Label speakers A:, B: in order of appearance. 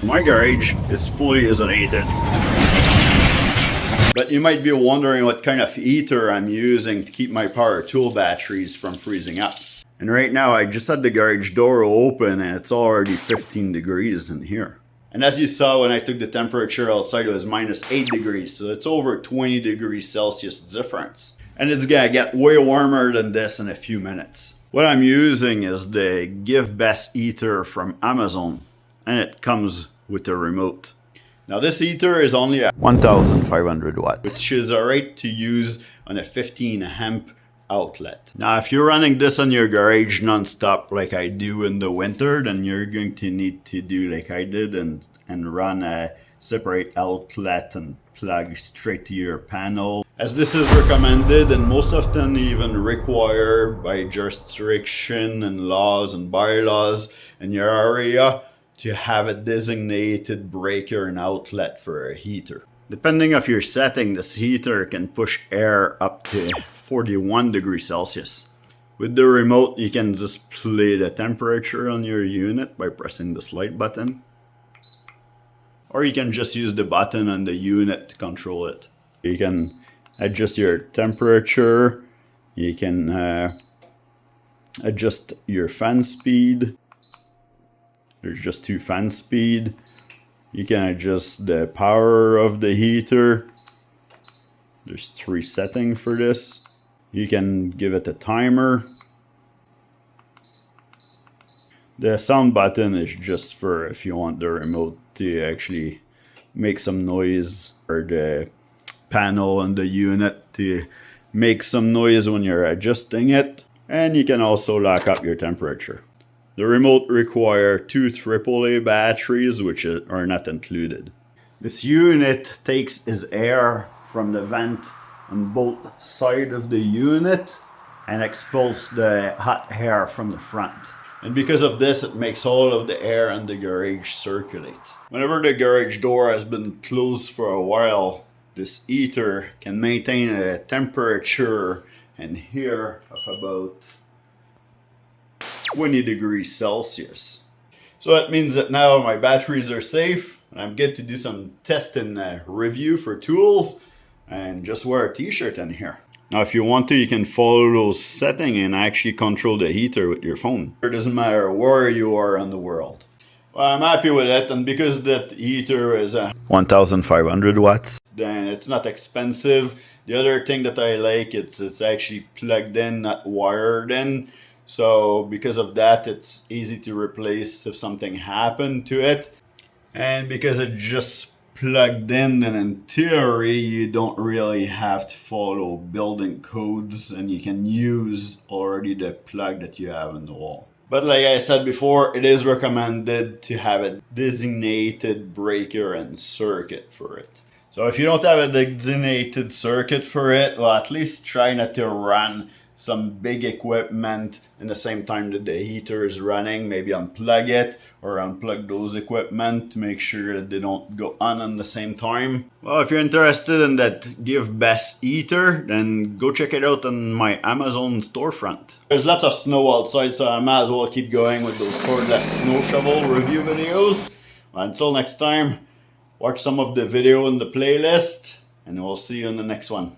A: My garage is fully insulated. But you might be wondering what kind of heater I'm using to keep my power tool batteries from freezing up. And right now I just had the garage door open and it's already 15 degrees in here. And as you saw when I took the temperature outside, it was -8 degrees. So it's over 20 degrees Celsius difference. And it's gonna get way warmer than this in a few minutes. What I'm using is the GiveBest Heater from Amazon. And it comes with a remote. Now this heater is only at 1500 watts, which is alright to use on a 15 amp outlet. Now if you're running this on your garage non-stop like I do in the winter, then you're going to need to do like I did and run a separate outlet and plug straight to your panel. As this is recommended and most often even required by jurisdiction and laws and bylaws in your area, to have a designated breaker and outlet for a heater. Depending on your setting, this heater can push air up to 41 degrees Celsius. With the remote, you can display the temperature on your unit by pressing the slide button. Or you can just use the button on the unit to control it. You can adjust your temperature. You can adjust your fan speed. There's just 2 fan speed. You can adjust the power of the heater. There's 3 settings for this. You can give it a timer. The sound button is just for if you want the remote to actually make some noise, or the panel on the unit to make some noise when you're adjusting it. And you can also lock up your temperature. The remote requires 2 AAA batteries, which are not included. This unit takes its air from the vent on both sides of the unit and expels the hot air from the front. And because of this, it makes all of the air in the garage circulate. Whenever the garage door has been closed for a while, this heater can maintain a temperature in here of about 20 degrees Celsius. So that means that now my batteries are safe and I'm good to do some test and review for tools and just wear a t-shirt in here. Now if you want to, you can follow those settings and actually control the heater with your phone. It doesn't matter where you are in the world. Well, I'm happy with it, and because that heater is 1500 watts, then it's not expensive. The other thing that I like, it's actually plugged in, not wired in. So because of that, it's easy to replace if something happened to it. And because it's just plugged in, then in theory, you don't really have to follow building codes, and you can use already the plug that you have in the wall. But like I said before, it is recommended to have a designated breaker and circuit for it. So if you don't have a designated circuit for it, well, at least try not to run some big equipment in the same time that the heater is running. Maybe unplug it or unplug those equipment to make sure that they don't go on the same time. Well, if you're interested in that GiveBest Heater, then go check it out on my Amazon storefront. There's lots of snow outside, so I might as well keep going with those cordless snow shovel review videos. Until next time, watch some of the video in the playlist, and we'll see you in the next one.